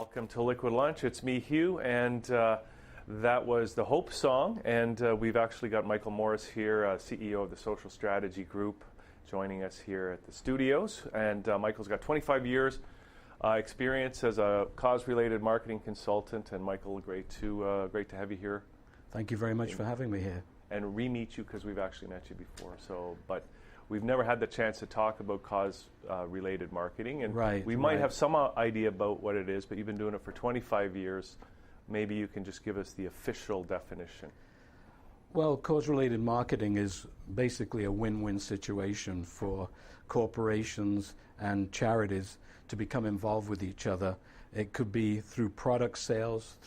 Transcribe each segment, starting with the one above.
Welcome to Liquid Lunch. It's me, Hugh, and that was the Hope song. And we've actually got Michael Morris here, CEO of the Social Strategy Group, joining us here at the studios. And Michael's got 25 years experience as a cause-related marketing consultant. And Michael, great to have you here. Thank you very much for having me here. And re-meet you because we've actually met you before. But we've never had the chance to talk about cause-related marketing, and we might have some idea about what it is, but you've been doing it for 25 years. Maybe you can just give us the official definition. Well, cause-related marketing is basically a win-win situation for corporations and charities to become involved with each other. It could be through product sales,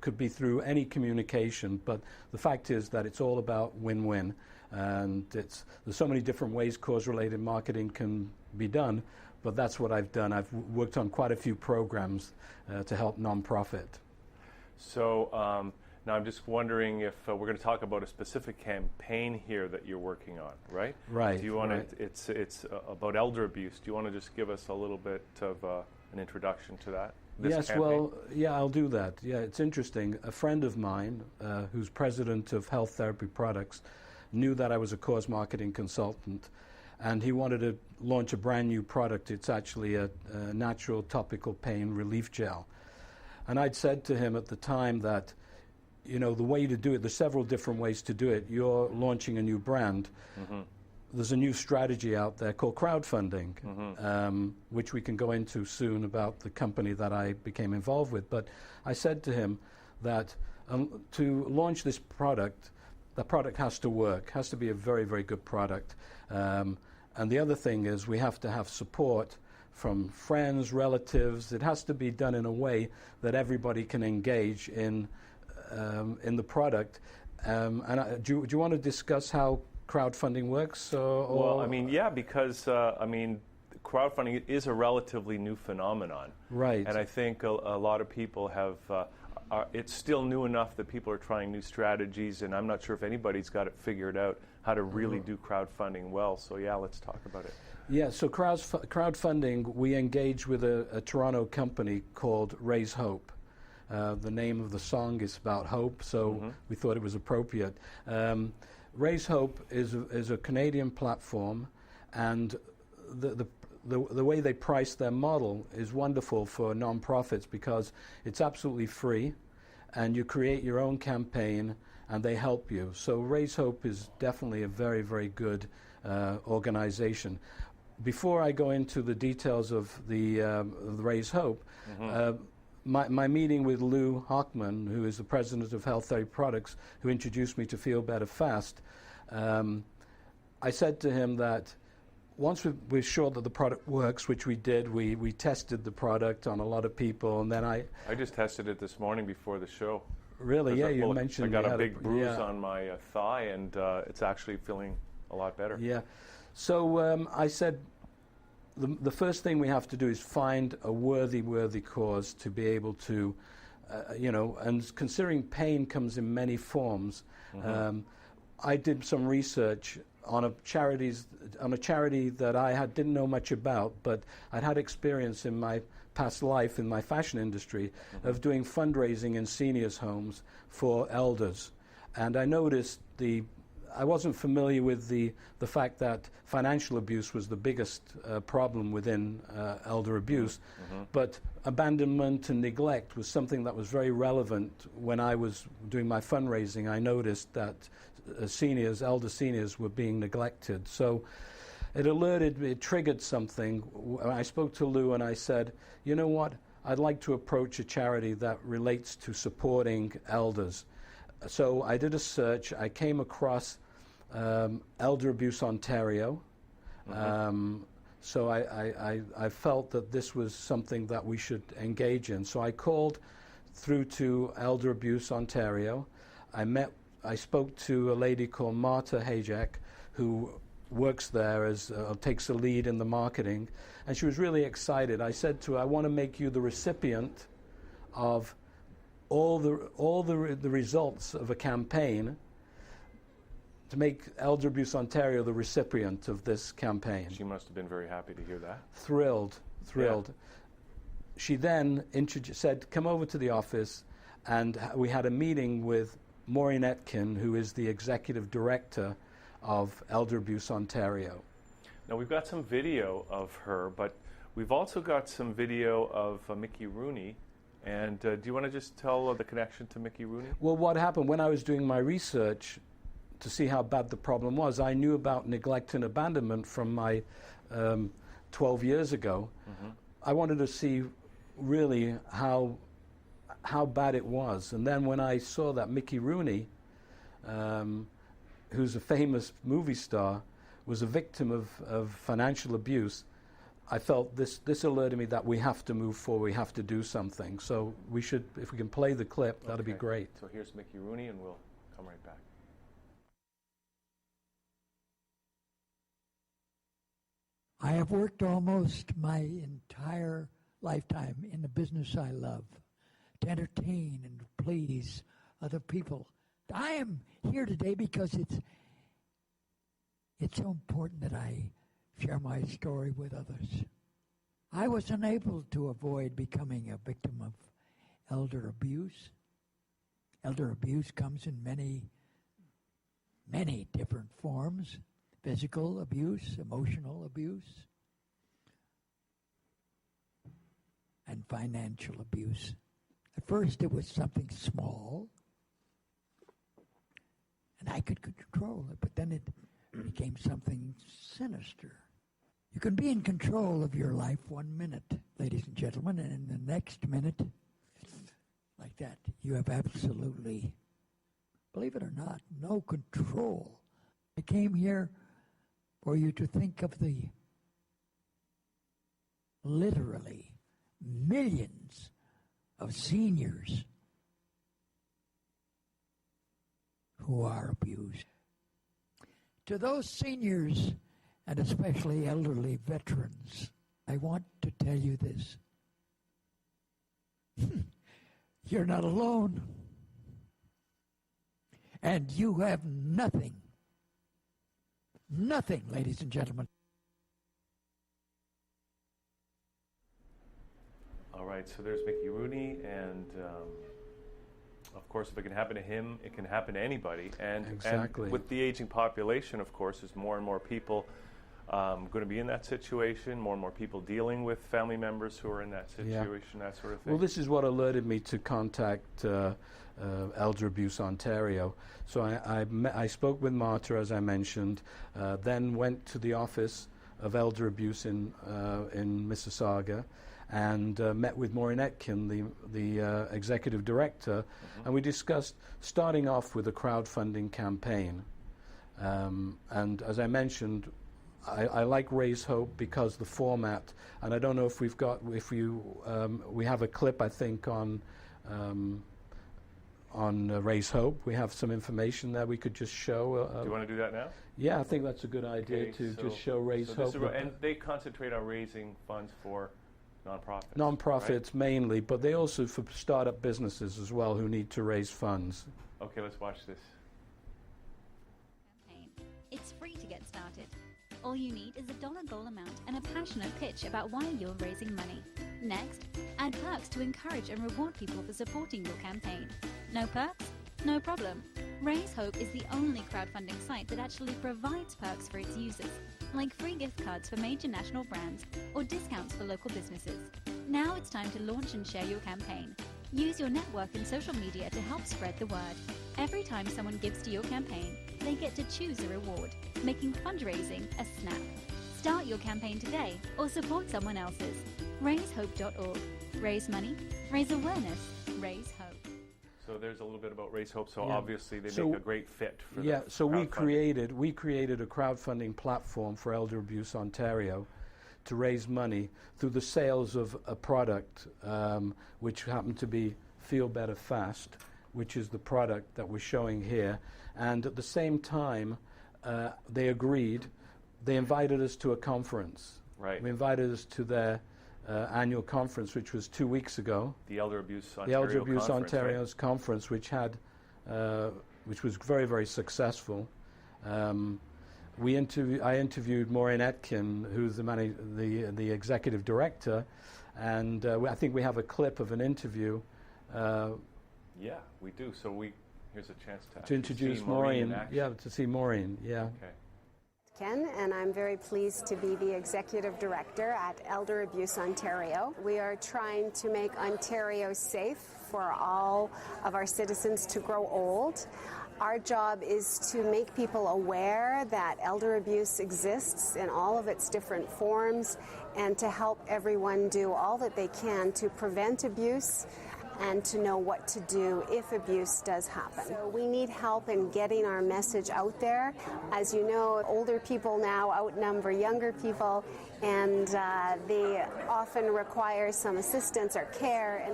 could be through any communication, but the fact is that it's all about win-win. And there's so many different ways cause-related marketing can be done, but that's what I've done. I've worked on quite a few programs to help nonprofit. So now I'm just wondering if we're going to talk about a specific campaign here that you're working on, right? Right. Do you want to? It's about elder abuse. Do you want to just give us a little bit of an introduction to that? Yes, campaign? Well, yeah, I'll do that. Yeah, it's interesting. A friend of mine, who's president of Health Therapy Products, knew that I was a cause marketing consultant, and he wanted to launch a brand new product. It's actually a natural topical pain relief gel. And I'd said to him at the time that, you know, the way to do it, there's several different ways to do it. You're launching a new brand. Mm-hmm. There's a new strategy out there called crowdfunding, which we can go into soon about the company that I became involved with. But I said to him that to launch this product, the product has to work, has to be a very, very good product. And the other thing is we have to have support from friends, relatives. It has to be done in a way that everybody can engage in the product. Do you want to discuss how crowdfunding works? Well, I mean, yeah, because crowdfunding is a relatively new phenomenon. Right. And I think a lot of people have, it's still new enough that people are trying new strategies, and I'm not sure if anybody's got it figured out how to really do crowdfunding well. So yeah, let's talk about it. Yeah, so crowdfunding, we engage with a Toronto company called Raise Hope. The name of the song is about hope, so we thought it was appropriate. Raise Hope is a Canadian platform, and the way they price their model is wonderful for nonprofits because it's absolutely free, and you create your own campaign, and they help you. So Raise Hope is definitely a very, very good organization. Before I go into the details of the Raise Hope, my meeting with Lou Hockman, who is the president of Health Therapy Products, who introduced me to Feel Better Fast, I said to him that once we're sure that the product works, which we did, we tested the product on a lot of people, and then I just tested it this morning before the show. Really? Yeah, you mentioned I got a big bruise on my thigh, and it's actually feeling a lot better. Yeah. So I said, the first thing we have to do is find a worthy cause to be able to, and considering pain comes in many forms. I did some research on a charity that I didn't know much about, but I'd had experience in my past life in my fashion industry of doing fundraising in seniors' homes for elders. And I noticed I wasn't familiar with the fact that financial abuse was the biggest problem within elder abuse, but abandonment and neglect was something that was very relevant. When I was doing my fundraising, I noticed that elder seniors were being neglected. So it triggered something. I spoke to Lou and I said, you know what, I'd like to approach a charity that relates to supporting elders. So I did a search. I came across Elder Abuse Ontario. So I felt that this was something that we should engage in. So I called through to Elder Abuse Ontario. I spoke to a lady called Marta Hajek, who works there takes a lead in the marketing, and she was really excited. I said to her, I want to make you the recipient of all the results of a campaign to make Elder Abuse Ontario the recipient of this campaign. She must have been very happy to hear that. Thrilled. Yeah. she then said, come over to the office, and we had a meeting with Maureen Etkin, who is the executive director of Elder Abuse Ontario. Now, we've got some video of her, but we've also got some video of Mickey Rooney. And do you want to just tell the connection to Mickey Rooney? Well, what happened when I was doing my research to see how bad the problem was, I knew about neglect and abandonment from my 12 years ago. Mm-hmm. I wanted to see really how bad it was. And then when I saw that Mickey Rooney, who's a famous movie star, was a victim of financial abuse, I felt this alerted me that we have to move forward, we have to do something. So we should, if we can play the clip, that'd be great. So here's Mickey Rooney, and we'll come right back. I have worked almost my entire lifetime in the business I love, to entertain and to please other people. I am here today because it's so important that I share my story with others. I was unable to avoid becoming a victim of elder abuse. Elder abuse comes in many, many different forms: physical abuse, emotional abuse, and financial abuse. At first it was something small, and I could control it, but then it became something sinister. You can be in control of your life 1 minute, ladies and gentlemen, and in the next minute, like that, you have absolutely, believe it or not, no control. I came here for you to think of the literally millions of seniors who are abused. To those seniors, and especially elderly veterans, I want to tell you this. You're not alone. And you have nothing, ladies and gentlemen. All right, so there's Mickey Rooney, and of course, if it can happen to him, it can happen to anybody. And, exactly. And with the aging population, of course, there's more and more people going to be in that situation, more and more people dealing with family members who are in that situation, that sort of thing. Well, this is what alerted me to contact Elder Abuse Ontario. So I spoke with Marta, as I mentioned, then went to the office of Elder Abuse in Mississauga, and met with Maureen Etkin, the executive director, and we discussed starting off with a crowdfunding campaign. And as I mentioned, I like Raise Hope because the format, and I don't know if we have a clip, I think, on Raise Hope. We have some information that we could just show. Do you want to do that now? Yeah, I think that's a good idea to just show Raise Hope. And they concentrate on raising funds for nonprofits. Nonprofits, right? mainly, but they also for startup businesses as well who need to raise funds. Okay, let's watch this. It's free to get started. All you need is a dollar goal amount and a passionate pitch about why you're raising money. Next, add perks to encourage and reward people for supporting your campaign. No perks? No problem. Raise Hope is the only crowdfunding site that actually provides perks for its users, like free gift cards for major national brands or discounts for local businesses. Now it's time to launch and share your campaign. Use your network and social media to help spread the word. Every time someone gives to your campaign, they get to choose a reward, making fundraising a snap. Start your campaign today or support someone else's. RaiseHope.org. Raise money, raise awareness, raise hope. So there's a little bit about Raise Hope. So obviously they make a great fit for so we created a crowdfunding platform for Elder Abuse Ontario to raise money through the sales of a product, which happened to be Feel Better Fast, which is the product that we're showing here. And at the same time, they agreed. They invited us to a conference. Right. We invited us to their annual conference, which was 2 weeks ago. The Elder Abuse Ontario The Elder Abuse Ontario's right? conference, which was very, very successful. I interviewed Maureen Etkin, who's the executive director, and I think we have a clip of an interview. Yeah, we do. So here's a chance to introduce Maureen. Yeah, to see Maureen. Yeah. Okay. Ken, and I'm very pleased to be the Executive Director at Elder Abuse Ontario. We are trying to make Ontario safe for all of our citizens to grow old. Our job is to make people aware that elder abuse exists in all of its different forms and to help everyone do all that they can to prevent abuse and to know what to do if abuse does happen. So we need help in getting our message out there. As you know, older people now outnumber younger people, and they often require some assistance or care.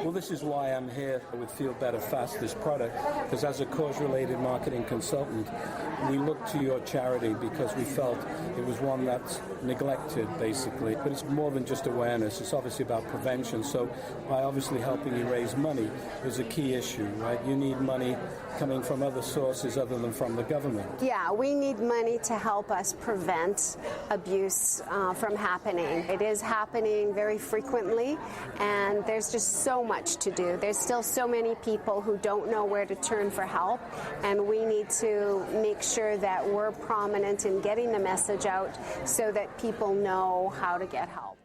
Well, this is why I'm here with Feel Better Fast, this product, because as a cause-related marketing consultant, we looked to your charity because we felt it was one that's neglected, basically. But it's more than just awareness. It's obviously about prevention. So by obviously helping you raise money is a key issue, right? You need money coming from other sources other than from the government. Yeah, we need money to help us prevent abuse from happening. It is happening very frequently, and there's just so much to do. There's still so many people who don't know where to turn for help, and we need to make sure that we're prominent in getting the message out so that people know how to get help.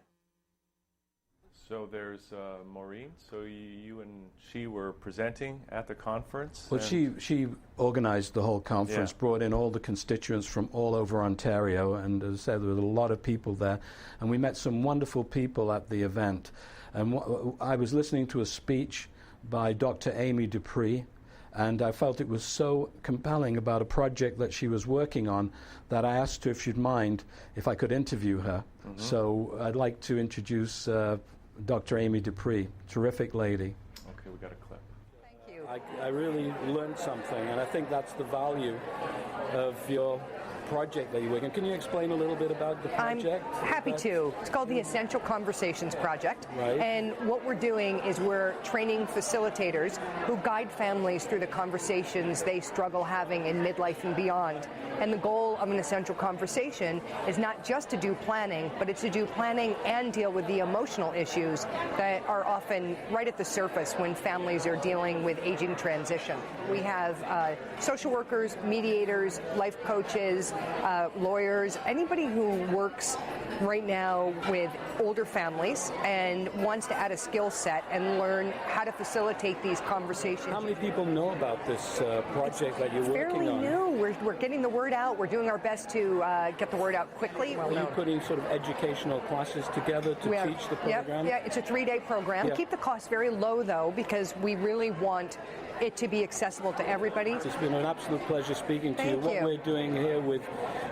So there's Maureen. So you and she were presenting at the conference? Well, she organized the whole conference, brought in all the constituents from all over Ontario, and as I said, there were a lot of people there. And we met some wonderful people at the event. And I was listening to a speech by Dr. Amy Dupree, and I felt it was so compelling about a project that she was working on that I asked her if she'd mind if I could interview her. Mm-hmm. So I'd like to introduce Dr. Amy Dupree, terrific lady. Okay, we got a clip. Thank you. I really learned something, and I think that's the value of your project that you're working. Can you explain a little bit about the project? I'm happy to. It's called the Essential Conversations Project. Right. And what we're doing is we're training facilitators who guide families through the conversations they struggle having in midlife and beyond. And the goal of an essential conversation is not just to do planning, but it's to do planning and deal with the emotional issues that are often right at the surface when families are dealing with aging transition. We have social workers, mediators, life coaches, lawyers, anybody who works right now with older families and wants to add a skill set and learn how to facilitate these conversations. How many people know about this project that you're working on? Fairly new. We're getting the word out. We're doing our best to get the word out quickly. Are you putting sort of educational classes together to teach the program? Yeah, it's a 3-day program. Yeah. Keep the cost very low, though, because we really want it to be accessible to everybody. It's been an absolute pleasure speaking to you. Thank you. What we're doing here with,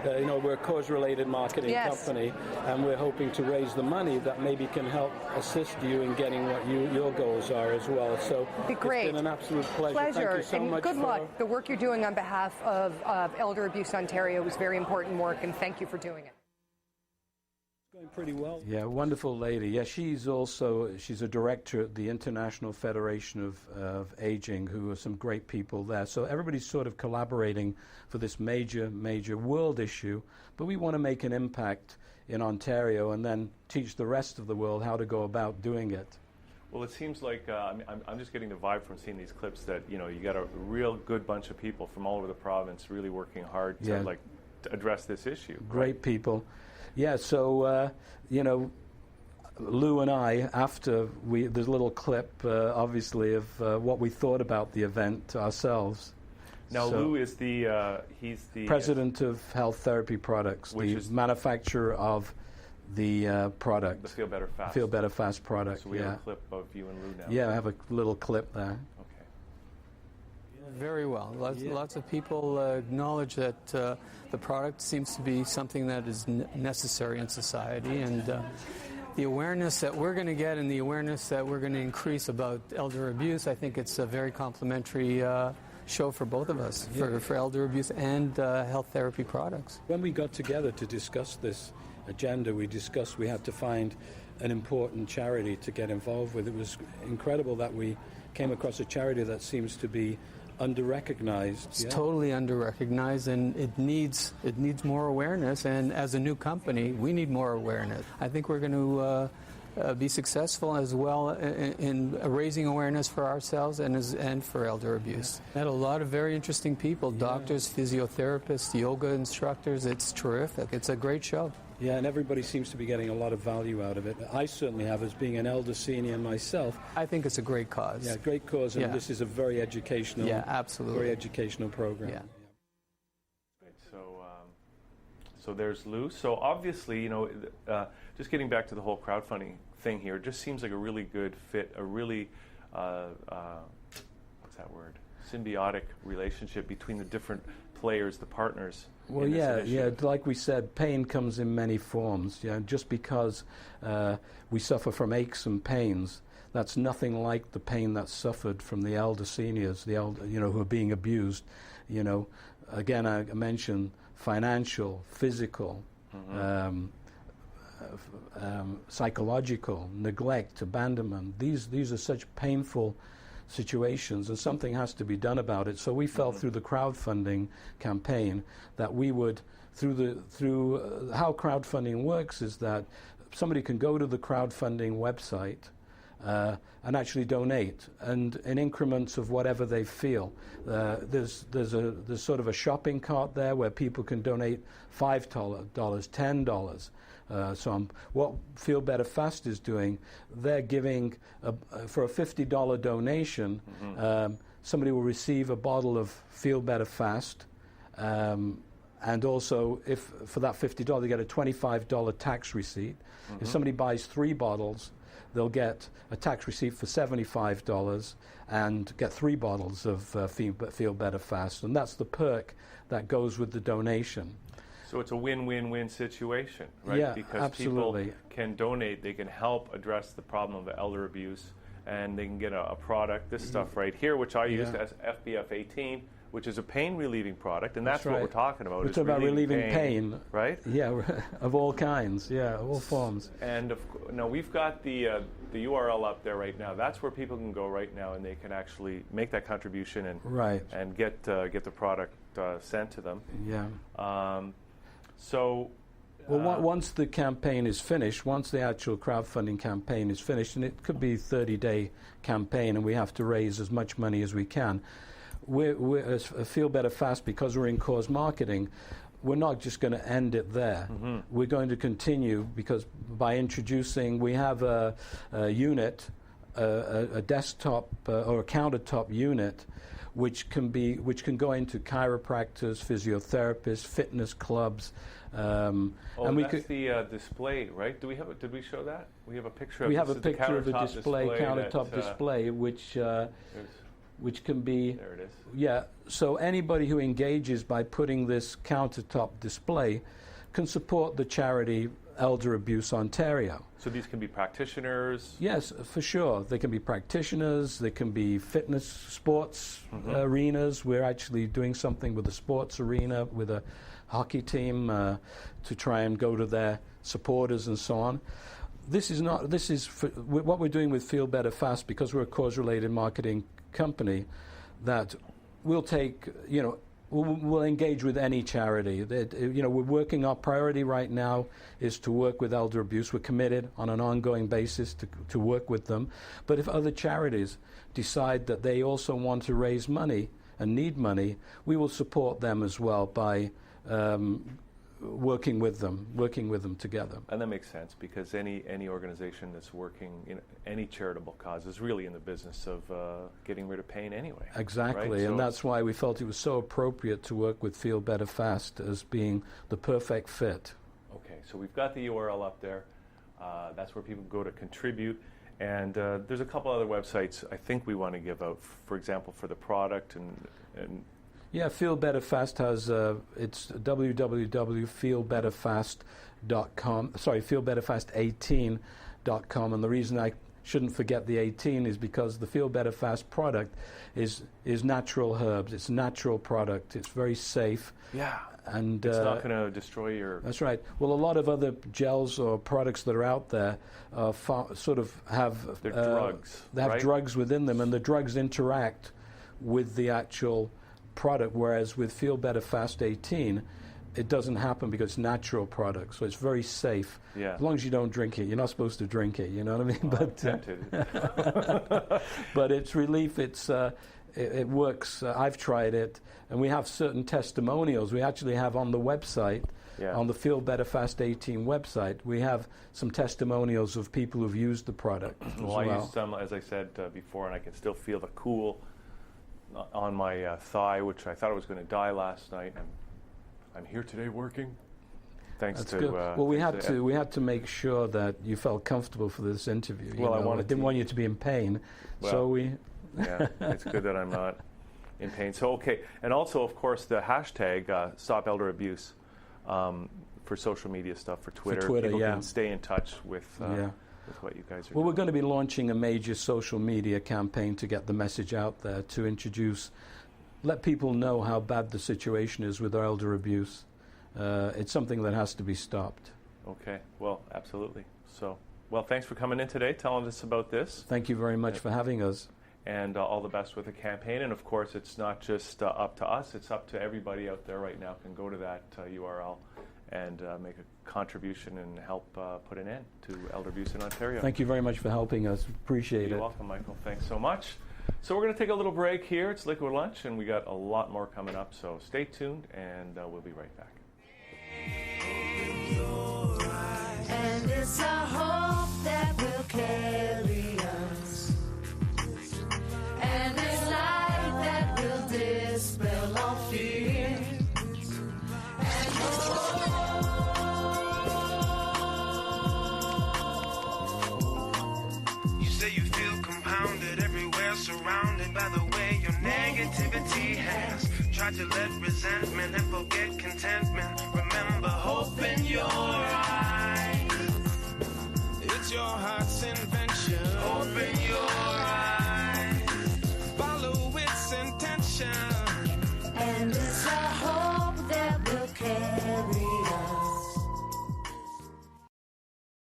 we're a cause-related marketing company, and we're hoping to raise the money that maybe can help assist you in getting what your goals are as well. So be great. It's been an absolute pleasure. Thank you so much. Good luck. The work you're doing on behalf of Elder Abuse Ontario is very important work, and thank you for doing it. Going pretty well. Yeah, wonderful lady. Yeah, she's a director at the International Federation of Aging, who are some great people there. So everybody's sort of collaborating for this major world issue, but we want to make an impact in Ontario and then teach the rest of the world how to go about doing it. Well, it seems like I'm just getting the vibe from seeing these clips that you got a real good bunch of people from all over the province really working hard to to address this issue. Great people. Yeah, so, Lou and I, after there's a little clip, obviously, of what we thought about the event ourselves. Now, Lou is he's the president of Health Therapy Products, the manufacturer of the product. The Feel Better Fast. Feel Better Fast product, So we have a clip of you and Lou now. Yeah, I have a little clip there. Very well. Lots of people acknowledge that the product seems to be something that is necessary in society, and the awareness that we're going to get and the awareness that we're going to increase about elder abuse, I think it's a very complimentary show for both of us, for elder abuse and health therapy products. When we got together to discuss this agenda, we discussed we had to find an important charity to get involved with. It was incredible that we came across a charity that seems to be under-recognized. It's totally under-recognized, and it needs more awareness. And as a new company, we need more awareness. I think we're going to be successful as well in raising awareness for ourselves and for elder abuse. Met a lot of very interesting people: doctors, physiotherapists, yoga instructors. It's terrific. It's a great show. Yeah, and everybody seems to be getting a lot of value out of it. I certainly have, as being an elder senior myself. I think it's a great cause. Yeah, great cause, and this is a very educational, absolutely, very educational program. Yeah. So there's Lou. So obviously, just getting back to the whole crowdfunding thing here, it just seems like a really good fit, a really, what's that word? Symbiotic relationship between the different players, the partners. Well, yeah. Like we said, pain comes in many forms. Yeah, just because we suffer from aches and pains, that's nothing like the pain that's suffered from the elder seniors, the elder, who are being abused. Again, I mentioned financial, physical, psychological, neglect, abandonment. These are such painful situations, and something has to be done about it. So we felt through the crowdfunding campaign that we would, through how crowdfunding works is that somebody can go to the crowdfunding website and actually donate, and in increments of whatever they feel. There's sort of a shopping cart there where people can donate $5, $10. What Feel Better Fast is doing, they're giving for a $50 donation. Somebody will receive a bottle of Feel Better Fast, and also if for that $50 they get a $25 tax receipt. If somebody buys 3 bottles, they'll get a tax receipt for $75 and get 3 bottles of Feel Better Fast, and that's the perk that goes with the donation. So it's a win-win-win situation, right? Yeah, because absolutely. People can donate, they can help address the problem of elder abuse, and they can get a product, this stuff right here, which I use as FBF 18, which is a pain-relieving product, and that's what we're talking about. We're talking about relieving pain, right? Yeah, of all kinds, all forms. And now we've got the URL up there right now. That's where people can go right now, and they can actually make that contribution and get the product sent to them. Yeah. Once the campaign is finished, once the actual crowdfunding campaign is finished, and it could be a 30-day campaign, and we have to raise as much money as we can, we're Feel Better Fast, because we're in cause marketing, we're not just going to end it there. We're going to continue, because by introducing, we have a unit, a desktop or a countertop unit, which can go into chiropractors, physiotherapists, fitness clubs. And that's the display, right? Did we show that? We have a picture of We have a picture of a display, countertop display, which can be... There it is. Yeah, so anybody who engages by putting this countertop display can support the charity Elder Abuse Ontario. So these can be practitioners? Yes, for sure. They can be practitioners, they can be fitness, sports arenas. We're actually doing something with the sports arena, with a hockey team to try and go to their supporters and so on. What we're doing with Feel Better Fast, because we're a cause-related marketing company, that we'll take, we'll engage with any charity. We're working, our priority right now is to work with elder abuse. We're committed on an ongoing basis to work with them. But if other charities decide that they also want to raise money and need money, we will support them as well by working with them together. And that makes sense, because any organization that's working in any charitable cause is really in the business of getting rid of pain anyway. Exactly, right? And that's why we felt it was so appropriate to work with Feel Better Fast as being the perfect fit. Okay, so we've got the URL up there. That's where people go to contribute. And there's a couple other websites I think we want to give out, for example, for the product and yeah, Feel Better Fast has, it's www.feelbetterfast.com, feelbetterfast18.com, and the reason I shouldn't forget the 18 is because the Feel Better Fast product is natural herbs. It's a natural product. It's very safe. Yeah. And it's not going to destroy your... That's right. Well, a lot of other gels or products that are out there sort of have... They're drugs, They have drugs within them, and the drugs interact with the actual product, whereas with Feel Better Fast 18, it doesn't happen because it's natural product, so it's very safe. Yeah. As long as you don't drink it. You're not supposed to drink it, you know what I mean? Well, but but it's relief. It works. I've tried it, and we have certain testimonials. We actually have on the website, on the Feel Better Fast 18 website, we have some testimonials of people who've used the product. I used some, as I said before, and I can still feel the cool on my thigh, which I thought I was going to die last night. I'm here today working. Thanks to. Well, we had to make sure that you felt comfortable for this interview. Well, I didn't want you to be in pain, so we. Yeah, it's good that I'm not in pain. So okay, and also of course the hashtag Stop Elder Abuse for social media stuff for Twitter. People can stay in touch with what you guys are doing. We're going to be launching a major social media campaign to get the message out there, to let people know how bad the situation is with elder abuse. It's something that has to be stopped. Okay, well, absolutely. So, well, thanks for coming in today, telling us about this. Thank you very much for having us. And all the best with the campaign. And of course, it's not just up to us, it's up to everybody out there right now can go to that URL and make a contribution and help put an end to elder abuse in Ontario. Thank you very much for helping us. Appreciate it. You're welcome, Michael. Thanks so much. So we're going to take a little break here. It's Liquid Lunch, and we got a lot more coming up. So stay tuned, and we'll be right back. And it's a hope that will carry us, and it's light that will dispel all fear. And you say you feel compounded everywhere, surrounded by the way your negativity has tried to let resentment and forget contentment. Remember hope in your eyes. It's your heart's invention. Hope in your eyes. Follow its intention. it's